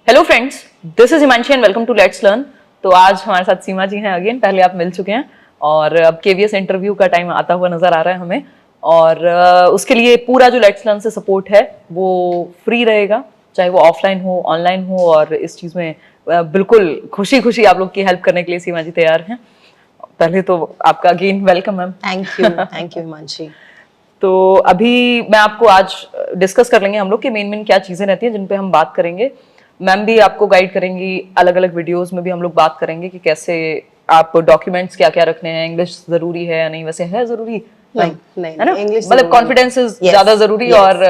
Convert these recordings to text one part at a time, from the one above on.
Hello friends, this is Himanshi and welcome to let's learn. तो आज हमारे साथ सीमा जी हैं अगेन। पहले आप मिल चुके हैं और अब केवीएस इंटरव्यू का टाइम आता हुआ नजर आ रहा है हमें, और उसके लिए पूरा जो लेट्स लर्न से सपोर्ट है वो फ्री रहेगा, चाहे वो ऑफलाइन हो ऑनलाइन हो। और इस चीज में बिल्कुल खुशी खुशी आप लोग की हेल्प करने के लिए सीमा जी तैयार हैं। पहले तो आपका again welcome ma'am. Thank you Himanshi. तो अभी मैं आपको आज डिस्कस कर लेंगे हम लोग कि मेन क्या चीजें रहती हैं जिन पे हम बात करेंगे। मैम भी आपको गाइड करेंगी, अलग अलग वीडियोस में भी हम लोग बात करेंगे कि कैसे आप डॉक्यूमेंट्स क्या क्या रखने हैं, इंग्लिश जरूरी है या नहीं। वैसे है जरूरी नहीं है ना, इंग्लिश मतलब कॉन्फिडेंस ज्यादा जरूरी। और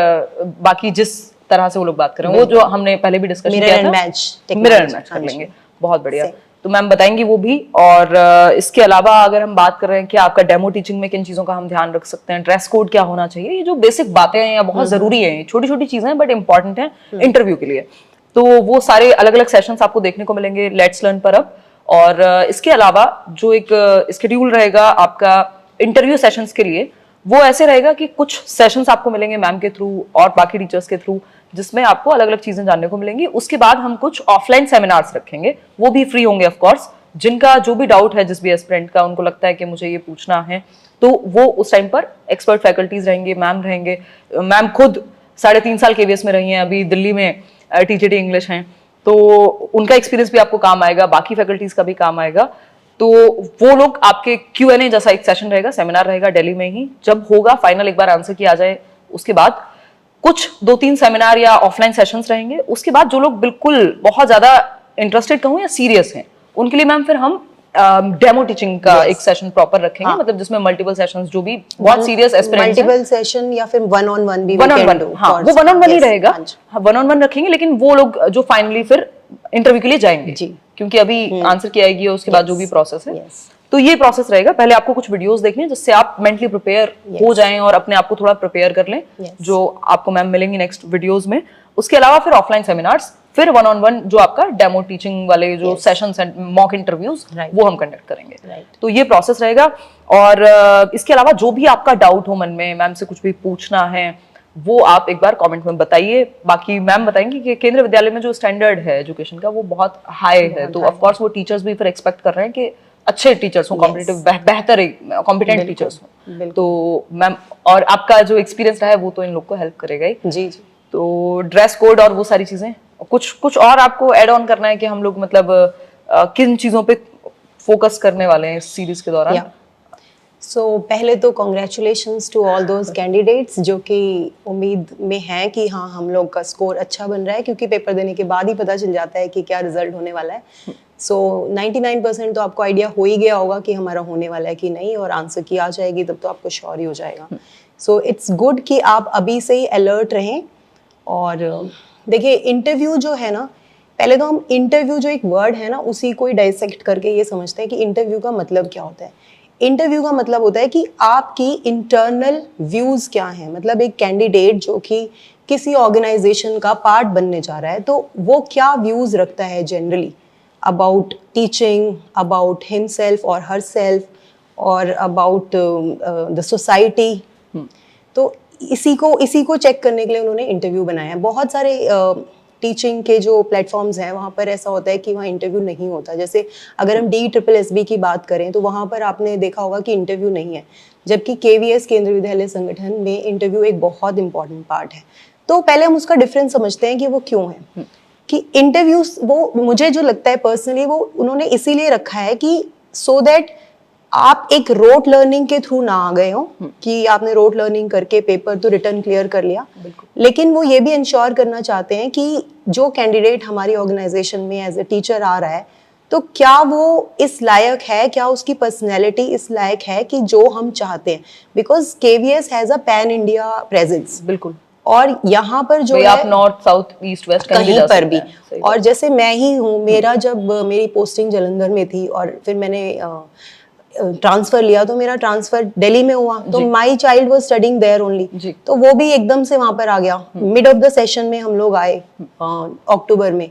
बाकी जिस तरह से वो लोग बात करें वो जो हमने पहले भी डिस्कशन किया था, मिरर एंड मैच कर लेंगे। बहुत बढ़िया। तो मैम बताएंगी वो भी। और इसके अलावा अगर हम बात कर रहे हैं कि आपका डेमो टीचिंग में किन चीजों का हम ध्यान रख सकते हैं, ड्रेस कोड क्या होना चाहिए, ये जो बेसिक बातें हैं या बहुत जरूरी है, छोटी छोटी चीजें हैं बट इंपॉर्टेंट है इंटरव्यू के लिए। तो वो सारे अलग अलग सेशंस आपको देखने को मिलेंगे लेट्स लर्न पर अब। और इसके अलावा जो एक स्केड्यूल रहेगा आपका इंटरव्यू सेशंस के लिए, वो ऐसे रहेगा कि कुछ सेशंस आपको मिलेंगे मैम के थ्रू और बाकी टीचर्स के थ्रू, जिसमें आपको अलग अलग चीजें जानने को मिलेंगी। उसके बाद हम कुछ ऑफलाइन सेमिनार्स रखेंगे, वो भी फ्री होंगे ऑफ कोर्स। जिनका जो भी डाउट है, जिस भी एस्पिरेंट का उनको लगता है कि मुझे ये पूछना है, तो वो उस टाइम पर एक्सपर्ट फैकल्टीज रहेंगे, मैम रहेंगे। मैम खुद 3.5 साल केवीएस में रही हैं, अभी दिल्ली में टीजीटी इंग्लिश हैं, तो उनका एक्सपीरियंस भी आपको काम आएगा, बाकी फैकल्टीज का भी काम आएगा। तो वो लोग आपके Q&A जैसा एक सेशन रहेगा, सेमिनार रहेगा दिल्ली में ही। जब होगा फाइनल एक बार आंसर किया जाए, उसके बाद कुछ 2-3 सेमिनार या ऑफलाइन सेशंस रहेंगे। उसके बाद जो लोग बिल्कुल बहुत ज्यादा इंटरेस्टेड कहूं या सीरियस हैं, उनके लिए मैम फिर हम डेमो टीचिंग का एक सेशन प्रॉपर रखेंगे। मतलब जिसमें मल्टीपल सेशंस, जो भी बहुत सीरियस एस्पिरेंट्स हैं, मल्टीपल सेशन या फिर वन ऑन वन भी, वन ऑन वन, हाँ वो वन ऑन वन ही रहेगा। हाँ वन ऑन वन रखेंगे, लेकिन वो लोग जो फाइनली फिर इंटरव्यू के लिए जाएंगे जी, क्योंकि अभी आंसर किया आएगी उसके बाद जो भी प्रोसेस है। तो ये प्रोसेस रहेगा। पहले आपको कुछ वीडियोस देखने हैं जिससे आप मेंटली प्रिपेयर हो जाएं और अपने आप को थोड़ा प्रिपेयर कर लें, जो आपको मैम मिलेंगी नेक्स्ट वीडियोस में। उसके अलावा फिर ऑफलाइन सेमिनार्स, फिर वन ऑन वन जो आपका डेमो टीचिंग वाले जो सेशंस एंड मॉक इंटरव्यूज, वो हम कंडक्ट करेंगे। तो ये प्रोसेस रहेगा। और इसके अलावा जो भी आपका डाउट हो मन में, मैम से कुछ भी पूछना है, वो आप एक बार कमेंट में बताइए। बाकी मैम बताएंगे कि केंद्रीय विद्यालय में जो स्टैंडर्ड है एजुकेशन का वो बहुत हाई है, तो ऑफ कोर्स वो टीचर्स भी फिर एक्सपेक्ट कर रहे हैं कि अच्छे टीचर्स हो, कॉम्पिटिटिव बेहतर कॉम्पिटेंट टीचर्स हो। तो मैम और आपका जो एक्सपीरियंस रहा है वो तो इन लोग को हेल्प करेगा ही जी। तो ड्रेस कोड और वो सारी चीजें, कुछ और आपको ऐड ऑन करना है कि हम लोग मतलब किन चीजों पे फोकस करने वाले हैं इस सीरीज के दौरान? सो पहले तो congratulations to all those candidates जो कि उम्मीद में हैं कि हाँ हम लोग का स्कोर अच्छा बन रहा है, क्योंकि पेपर देने के बाद ही पता चल जाता है कि क्या रिजल्ट होने वाला है। सो 99% तो आपको आइडिया हो ही गया होगा कि हमारा होने वाला है कि नहीं, और आंसर की आ जाएगी तब तो आपको श्योर ही हो जाएगा। सो इट्स गुड कि आप अभी से ही अलर्ट रहें। और देखिए इंटरव्यू जो है ना, पहले तो हम इंटरव्यू जो एक वर्ड है ना उसी को ही डाइसेक्ट करके ये समझते हैं कि इंटरव्यू का मतलब क्या होता है। इंटरव्यू का मतलब होता है कि आपकी इंटरनल व्यूज क्या हैं, मतलब एक कैंडिडेट जो कि किसी ऑर्गेनाइजेशन का पार्ट बनने जा रहा है तो वो क्या व्यूज रखता है generally about teaching, about himself और हरसेल्फ, और अबाउट द सोसाइटी। तो इसी को चेक करने के लिए उन्होंने इंटरव्यू बनाया है। बहुत सारे टीचिंग के जो प्लेटफॉर्म्स हैं वहाँ पर ऐसा होता है कि वहाँ इंटरव्यू नहीं होता। जैसे अगर हम DSSB की बात करें तो वहाँ पर आपने देखा होगा कि इंटरव्यू नहीं है, जबकि KVS केंद्रीय विद्यालय संगठन में इंटरव्यू एक बहुत इंपॉर्टेंट पार्ट है। तो पहले हम उसका डिफरेंस समझते हैं कि वो क्यों है। कि इंटरव्यूज वो मुझे जो लगता है पर्सनली वो उन्होंने इसीलिए रखा है कि सो दैट आप एक रोट लर्निंग के थ्रू ना आ गए हो कि आपने रोट लर्निंग करके पेपर तो रिटर्न क्लियर कर लिया, लेकिन वो ये भी इंश्योर करना चाहते हैं कि जो कैंडिडेट हमारी ऑर्गेनाइजेशन में एज ए टीचर आ रहा है तो क्या वो इस लायक है, क्या उसकी पर्सनैलिटी इस लायक है कि जो हम चाहते हैं। Because KVS has a pan India presence. बिल्कुल। और यहाँ पर जो है आप नॉर्थ साउथ ईस्ट वेस्ट कहीं पर भी, और जैसे मैं ही हूँ, मेरा जब मेरी पोस्टिंग जालंधर में थी और फिर मैंने ट्रांसफर लिया तो मेरा ट्रांसफर दिल्ली में हुआ, तो my child was studying there only, तो वो भी एकदम से वहां पर आ गया। मिड ऑफ द सेशन में हम लोग आए अक्टूबर में,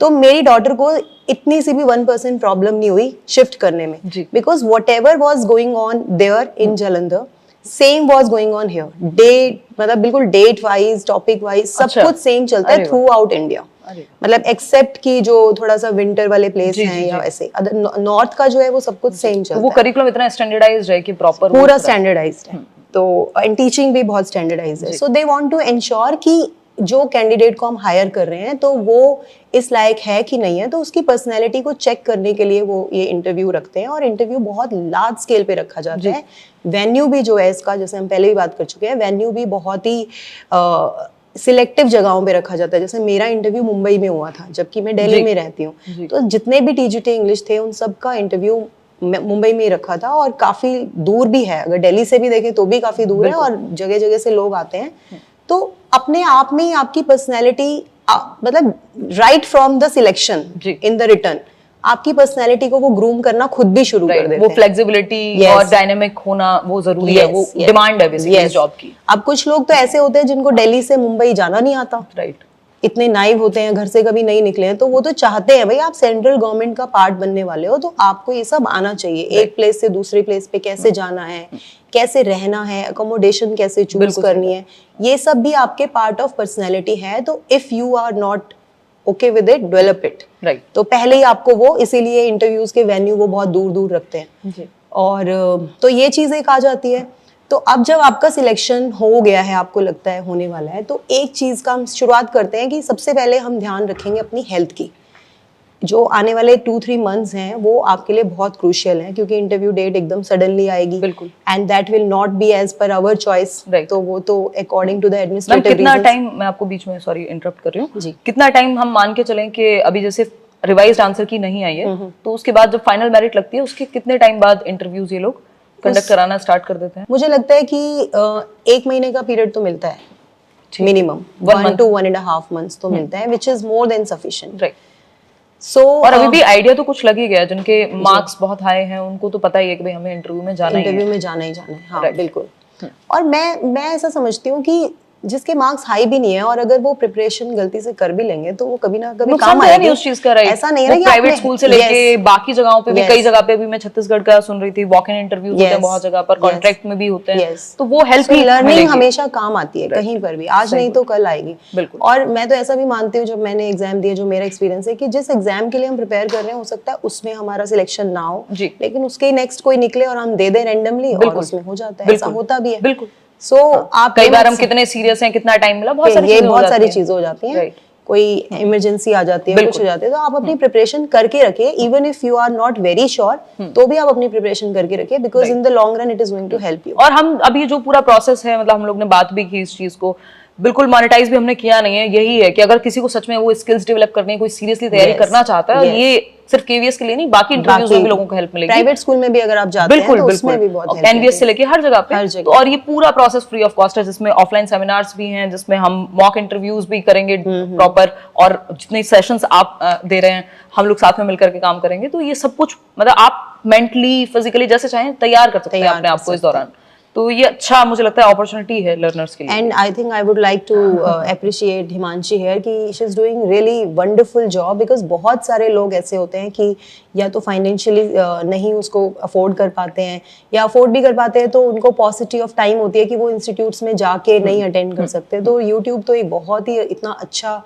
तो मेरी डॉटर को इतनी सी भी 1% प्रॉब्लम नहीं हुई शिफ्ट करने में, because whatever was going on there in Jalandhar same was going on here. Date मतलब बिल्कुल डेट वाइज, टॉपिक वाइज सब कुछ सेम चलता है थ्रू आउट इंडिया। मतलब एक्सेप्ट कि जो थोड़ा सा विंटर वाले प्लेस हैं या ऐसे, नॉर्थ का जो है वो सब कुछ सेम चलता है। वो करिकुलम इतना स्टैंडर्डाइज्ड है कि प्रॉपर पूरा स्टैंडर्डाइज्ड है, तो एंड टीचिंग भी बहुत स्टैंडर्डाइज्ड है। सो दे वांट टू एंश्योर कि जो कैंडिडेट को हम हायर कर रहे हैं तो वो इस लायक है कि नहीं है, तो उसकी पर्सनैलिटी को चेक करने के लिए वो ये इंटरव्यू रखते हैं, और इंटरव्यू बहुत लार्ज स्केल पे रखा जाता है। वेन्यू भी जो है इसका, जैसे हम पहले भी बात कर चुके हैं, वेन्यू भी बहुत ही सिलेक्टिव जगहों पे रखा जाता है। जैसे मेरा इंटरव्यू मुंबई में हुआ था, जबकि मैं दिल्ली में रहती हूँ, तो जितने भी टीजीटी इंग्लिश थे उन सब का इंटरव्यू मुंबई में ही रखा था, और काफी दूर भी है, अगर दिल्ली से भी देखें तो भी काफी दूर है, और जगह जगह से लोग आते हैं। तो अपने आप में ही आपकी पर्सनैलिटी, मतलब right from the selection in the return, आपकी पर्सनैलिटी को वो ग्रूम करना खुद भी शुरू कर देते हैं। वो फ्लेक्सिबिलिटी और डायनेमिक होना वो जरूरी है, वो डिमांड है बेसिकली जॉब की। अब कुछ लोग तो ऐसे होते हैं जिनको दिल्ली से मुंबई जाना नहीं आता, राइट, इतने नाइव होते हैं, घर से कभी नहीं निकले हैं, तो वो तो चाहते हैं भाई आप सेंट्रल गवर्नमेंट का पार्ट बनने वाले हो, तो आपको ये सब आना चाहिए। एक प्लेस से दूसरे प्लेस पे कैसे जाना है, कैसे रहना है, अकोमोडेशन कैसे चूज करनी है, ये सब भी आपके पार्ट ऑफ पर्सनैलिटी है। तो if you are not okay with it, develop it, right. तो पहले ही आपको वो, इसीलिए इंटरव्यूज के वेन्यू वो बहुत दूर दूर रखते हैं, और तो ये चीज एक आ जाती है। तो अब जब आपका सिलेक्शन हो गया है, आपको लगता है होने वाला है, तो एक चीज का हम शुरुआत करते हैं कि सबसे पहले हम ध्यान रखेंगे अपनी हेल्थ की। जो आने वाले 2-3 मंथ्स हैं वो आपके लिए बहुत क्रूशियल हैं, क्योंकि इंटरव्यू डेट एकदम सडनली आएगी, बिल्कुल, and that will not be as per our choice, तो वो तो according to the administrative reasons. कितना टाइम, मैं आपको बीच में सॉरी इंटरप्ट कर रही हूँ जी, कितना टाइम हम मान के चलें कि अभी जैसे रिवाइज्ड आंसर की नहीं आई है, तो उसके बाद जब फाइनल मेरिट लगती है उसके कितने टाइम बाद इंटरव्यूज ये लोग कंडक्ट कराना स्टार्ट कर देते हैं? मुझे लगता है कि 1 महीने का पीरियड तो मिलता है मिनिमम, 1 to 1.5 months तो मिलता है, which is more than sufficient, right. So और अभी भी आइडिया तो कुछ लग ही गया, जिनके मार्क्स बहुत हाई हैं उनको तो पता ही है कि भाई हमें इंटरव्यू में जाना ही है। हाँ बिल्कुल। और मैं ऐसा समझती हूँ कि जिसके मार्क्स हाई भी नहीं है, और अगर वो प्रिपरेशन गलती से कर भी लेंगे तो वो कभी ना कभी काम आएगी उस चीज का, राइट। ऐसा नहीं है कि प्राइवेट स्कूल से लेके बाकी जगहों पे भी, कई जगह पे भी मैं छत्तीसगढ़ का सुन रही थी, वॉक इन इंटरव्यूज होते हैं बहुत जगह पर, कॉन्ट्रैक्ट में भी होते हैं, तो वो हेल्प ही, लर्निंग हमेशा काम आती है कहीं पर भी, आज नहीं तो कल आएगी। बिल्कुल। और मैं तो ऐसा भी मानती हूँ, जब मैंने एग्जाम दिया, जो मेरा एक्सपीरियंस है कि जिस एग्जाम के लिए हम प्रिपेयर कर रहे हैं, हो सकता है उसमें हमारा सिलेक्शन ना हो, लेकिन उसके नेक्स्ट कोई निकले और हम दे दें रैंडमली, और उसमें हो जाता है, ऐसा होता भी है। बिल्कुल। आप कई बार हम कितने सीरियस हैं, कितना टाइम मिला, बहुत सारी चीजें हो जाती हैं, कोई इमरजेंसी आ जाती है, कुछ हो जाती है, तो आप अपनी प्रिपरेशन करके रखिए, even if you are not very sure, तो भी आप अपनी प्रिपरेशन करके रखिए, because in the long run it is going to help you. और हम अभी जो पूरा प्रोसेस है, मतलब हम लोग ने बात भी की इस चीज को, बिल्कुल मॉनेटाइज भी हमने किया नहीं है, यही है कि अगर किसी को सच में वो स्किल्स डेवलप करने की कोई सीरियसली तैयारी करना चाहता है, ये सिर्फ केवीएस के लिए नहीं, बाकी इंटरव्यूज में भी लोगों को हेल्प मिलेगी। प्राइवेट स्कूल में भी अगर आप जाते हैं तो उसमें भी बहुत हेल्प, एनवीएस से लेके हर जगह पे। तो और ये पूरा प्रोसेस फ्री ऑफ कॉस्ट है, जिसमें ऑफलाइन सेमिनार्स भी हैं, जिसमें हम मॉक इंटरव्यूज भी करेंगे प्रॉपर, और जितने सेशंस आप दे रहे हैं हम लोग साथ में मिलकर के काम करेंगे। तो ये सब कुछ मतलब आप मेंटली फिजिकली जैसे चाहें तैयार कर सकते हैं अपने आप को इस दौरान। तो ये अच्छा मुझे लगता है अपॉर्चुनिटी है लर्नर्स के लिए। And I think I would like to appreciate Himanshi here कि she is doing really wonderful job, because बहुत सारे लोग ऐसे होते हैं कि या तो फाइनेंशियली नहीं उसको अफोर्ड कर पाते हैं, या अफोर्ड भी कर पाते हैं तो उनको पॉसिटी ऑफ टाइम होती है कि वो इंस्टीट्यूट्स में जाके नहीं अटेंड कर सकते। तो यूट्यूब तो एक बहुत ही इतना अच्छा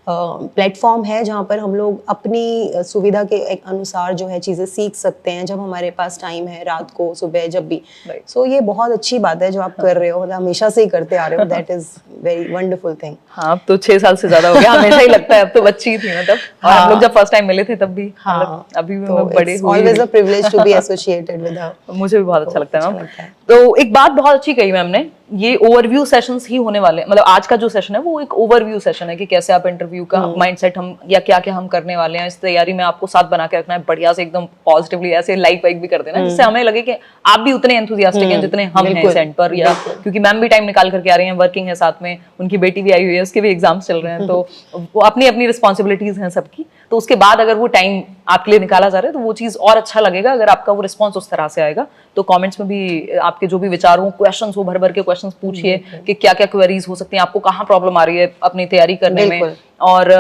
प्लेटफॉर्म है जहाँ पर हम लोग अपनी सुविधा के अनुसार जो है चीज़ें सीख सकते हैं, जब हमारे पास टाइम है, रात को, सुबह, जब भी। सो ये बहुत अच्छी बात है जो आप कर रहे हो, मतलब हमेशा से ही करते आ रहे हो, that is very wonderful thing. हाँ, अब तो 6 साल से ज्यादा हो गया, हमेशा ही लगता है, अब तो बच्ची थी मतलब, और हम लोग जब फर्स्ट टाइम मिले थे तब भी, अभी भी मैं बड़े हुई, always a privilege to be associated with her. मुझे भी बहुत अच्छा लगता है मैम। तो एक बात बहुत अच्छी कही मैम ने, ये ओवरव्यू सेशंस ही होने वाले हैं, मतलब आज का जो सेशन है वो एक ओवरव्यू सेशन है कि कैसे आप इंटरव्यू का माइंडसेट हम या क्या क्या हम करने वाले हैं, इस तैयारी में आपको साथ बना के रखना है, बढ़िया से एकदम पॉजिटिवली ऐसे लाइक वाइक भी कर देना, जिससे हमें लगे कि आप भी उतने एंथुसियास्टिक हैं जितने हम हैं सेंट पर, या क्योंकि मैम भी टाइम निकाल करके आ रही हैं, वर्किंग है, साथ में उनकी बेटी भी आई हुई है, उसके भी एग्जाम्स चल रहे हैं, तो वो अपनी अपनी रिस्पॉन्सिबिलिटीज हैं सबकी। तो उसके बाद अगर वो टाइम आपके लिए निकाला जा रहा है तो वो चीज और अच्छा लगेगा अगर आपका वो रिस्पॉन्स उस तरह से आएगा। तो कमेंट्स में भी आपके जो भी विचार हो, क्वेश्चंस हो, भर भर के क्वेश्चंस पूछिए कि क्या क्या क्वेरीज हो सकती हैं, आपको कहाँ प्रॉब्लम आ रही है अपनी तैयारी करने में, और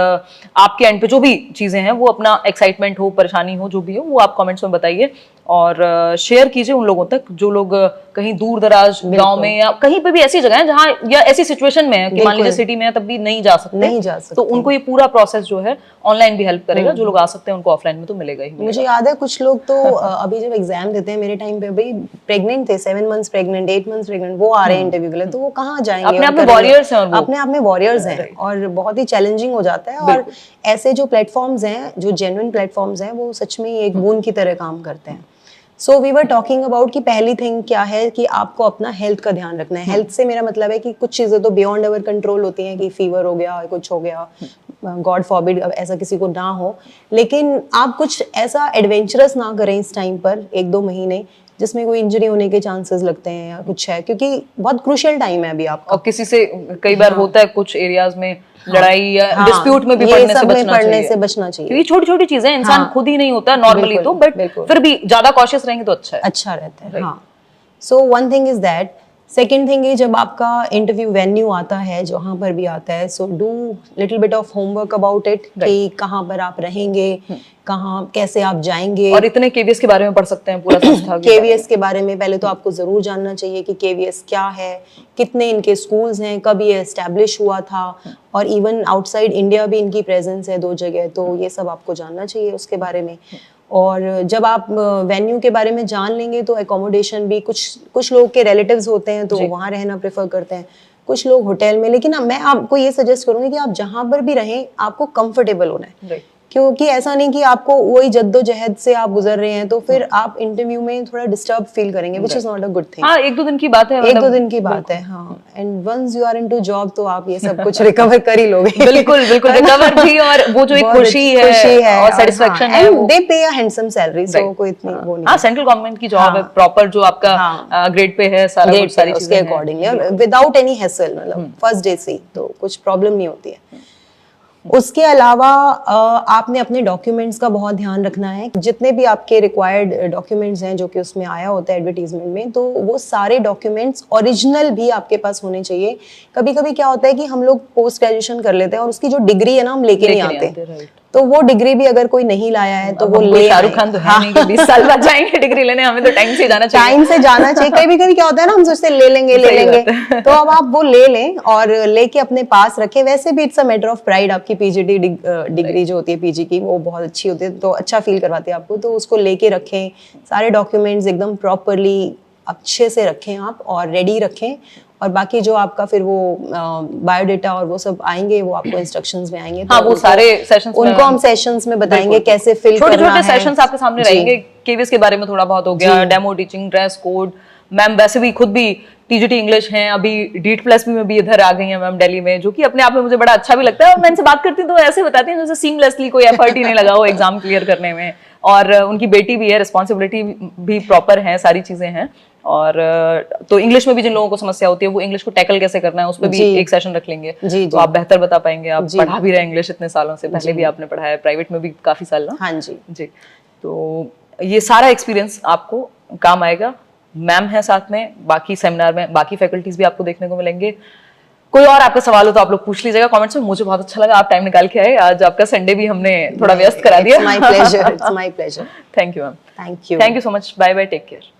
आपके एंड पे जो भी चीजें हैं वो अपना एक्साइटमेंट हो, परेशानी हो, जो भी हो वो आप कमेंट्स में बताइए और शेयर कीजिए उन लोगों तक जो लोग कहीं दूर दराज गांव में या कहीं पे भी ऐसी जगह है जहां या ऐसी सिचुएशन में है कि मान लीजिए सिटी में है तब भी नहीं जा सकते, तो उनको ये पूरा प्रोसेस जो है ऑनलाइन भी हेल्प करेगा। जो लोग आ सकते हैं उनको ऑफलाइन में तो मिलेगा ही। मुझे याद है कुछ लोग तो अभी जब एग्जाम देते हैं, मेरे टाइम पे अभी प्रेग्नेंट थे, 7 मंथ्स प्रेग्नेंट, 8 मंथ्स प्रेग्नेंट, वो आ रहे हैं इंटरव्यू के लिए, तो वो कहाँ जाएंगे? अपने आप में वॉरियर्स हैं, अपने आप में वॉरियर्स हैं और बहुत ही चैलेंजिंग हो जाता है। और ऐसे जो प्लेटफॉर्म्स हैं, जो जेन्युइन प्लेटफॉर्म्स हैं, वो सच में एक बूंद की तरह काम करते हैं। So we were talking about कि पहली थिंग क्या है कि आपको अपना हेल्थ का ध्यान रखना है। हेल्थ से मेरा मतलब है कि कुछ चीज़ें तो बियॉन्ड अवर कंट्रोल होती हैं, कि फीवर हो गया, कुछ हो गया, गॉड फॉरबिड ऐसा किसी को ना हो, लेकिन आप कुछ ऐसा एडवेंचरस ना करें इस टाइम पर, 1-2 महीने, जिसमें कोई इंजरी होने के चांसेस लगते हैं या कुछ है, क्योंकि बहुत क्रूशियल टाइम है अभी आपका। और किसी से कई बार होता है कुछ एरियाज में लड़ाई या डिस्प्यूट में भी पड़ने से बचना चाहिए। क्योंकि छोटी छोटी चीजें इंसान खुद ही नहीं होता नॉर्मली, तो बट फिर भी ज्यादा कॉशियस रहेंगे तो अच्छा रहता है। हाँ, so one thing is that. Second thing है, जब आपका इंटरव्यू वेन्यू आता है, जहाँ पर भी आता है, so do little bit of homework about it, कि कहाँ पर आप रहेंगे, कहाँ कैसे आप जाएंगे। और इतने केवीएस के बारे में पढ़ सकते हैं पूरा संस्था केवीएस के बारे में पहले तो आपको जरूर जानना चाहिए कि केवीएस क्या है, कितने इनके स्कूल्स हैं, कब ये एस्टैब्लिश हुआ था, और इवन आउटसाइड इंडिया भी इनकी प्रेजेंस है 2 जगह, तो ये सब आपको जानना चाहिए उसके बारे में। और जब आप वेन्यू के बारे में जान लेंगे तो एकोमोडेशन भी, कुछ लोग के रिलेटिव्स होते हैं तो वहाँ रहना प्रेफर करते हैं, कुछ लोग होटल में, लेकिन मैं आपको ये सजेस्ट करूंगी कि आप जहाँ पर भी रहें आपको कंफर्टेबल होना है, क्योंकि ऐसा नहीं कि आपको वही जद्दोजहद से आप गुजर रहे हैं तो फिर आप इंटरव्यू में थोड़ा डिस्टर्ब फील करेंगे, which is not a good thing. हाँ, 1-2 दिन की बात है, 1-2 दिन की बात है। हाँ, and once you are into job तो आप ये सब कुछ रिकवर कर ही लोगे। बिल्कुल बिल्कुल, रिकवर भी, और वो जो एक खुशी है और सेटिस्फेक्शन है, दे पे अ हैंडसम सैलरी, सो कोई इतनी वो नहीं। हाँ, सेंट्रल गवर्नमेंट की जॉब है, प्रॉपर जो आपका ग्रेड पे है, सारी चीजें अकॉर्डिंगली, विदाउट एनी हैसल, मतलब फर्स्ट डे से तो कुछ प्रॉब्लम नहीं होती है। उसके अलावा आपने अपने डॉक्यूमेंट्स का बहुत ध्यान रखना है। जितने भी आपके रिक्वायर्ड डॉक्यूमेंट्स हैं जो कि उसमें आया होता है एडवर्टीजमेंट में, तो वो सारे डॉक्यूमेंट्स ओरिजिनल भी आपके पास होने चाहिए। कभी कभी क्या होता है कि हम लोग पोस्ट ग्रेजुएशन कर लेते हैं और उसकी जो डिग्री है ना, हम लेके नहीं आते, तो वो डिग्री भी अगर कोई नहीं लाया है तो वो ले, शाहरुख खान तो है नहीं कि 20 साल बाद जाएंगे डिग्री लेने, हमें तो टाइम से जाना चाहिए। टाइम से जाना चाहिए। कभी क्या होता है ना, हम सोचते ले लेंगे तो अब आप वो ले लें और लेके अपने पास रखें। वैसे भी it's a matter of pride, आपकी पीजीडी डिग्री जो होती है पीजी की, वो बहुत अच्छी होती है, तो अच्छा फील करवाती है आपको, तो उसको लेके रखें। सारे डॉक्यूमेंट्स एकदम प्रॉपरली अच्छे से रखें आप, और रेडी रखें। और बाकी जो आपका फिर वो बायोडेटा और वो सब आएंगे, वो आपको इंस्ट्रक्शंस में आएंगे। हाँ, वो सारे सेशंस उनको हम सेशंस में बताएंगे कैसे फिल करना है। छोटे-छोटे सेशंस आपके सामने रहेंगे। केवीएस के बारे में थोड़ा बहुत हो गया, demo teaching, dress code. Ma'am वैसे भी खुद भी टीजीटी इंग्लिश हैं, अभी डीट प्लस में भी इधर आ गई हैं मैम दिल्ली में, जो कि अपने आप में मुझे बड़ा अच्छा भी लगता है। और मैं इनसे बात करती हूँ तो ऐसे बताती हैं जैसे सीमलेसली कोई एफर्ट ही नहीं लगा हो एग्जाम क्लियर करने में। और उनकी बेटी भी है, रिस्पॉन्सिबिलिटी भी प्रॉपर है, सारी चीजें हैं। और तो इंग्लिश में भी जिन लोगों को समस्या होती है वो इंग्लिश को टैकल कैसे करना है उस पर भी एक सेशन रख लेंगे, तो आप बेहतर बता पाएंगे। आप पढ़ा भी रहे इंग्लिश इतने सालों से, पहले भी आपने पढ़ाया है, प्राइवेट में भी काफी साल ना। हाँ जी जी, तो ये सारा एक्सपीरियंस आपको काम आएगा। मैम है साथ में, बाकी सेमिनार में बाकी फैकल्टीज भी आपको देखने को मिलेंगे। कोई और आपका सवाल हो तो आप लोग पूछ लीजिएगा कमेंट्स में। मुझे बहुत अच्छा लगा आप टाइम निकाल के आए, आज आपका संडे भी हमने थोड़ा व्यस्त करा दिया। It's my pleasure. It's my pleasure. Thank you ma'am, thank you so much, bye bye, take care.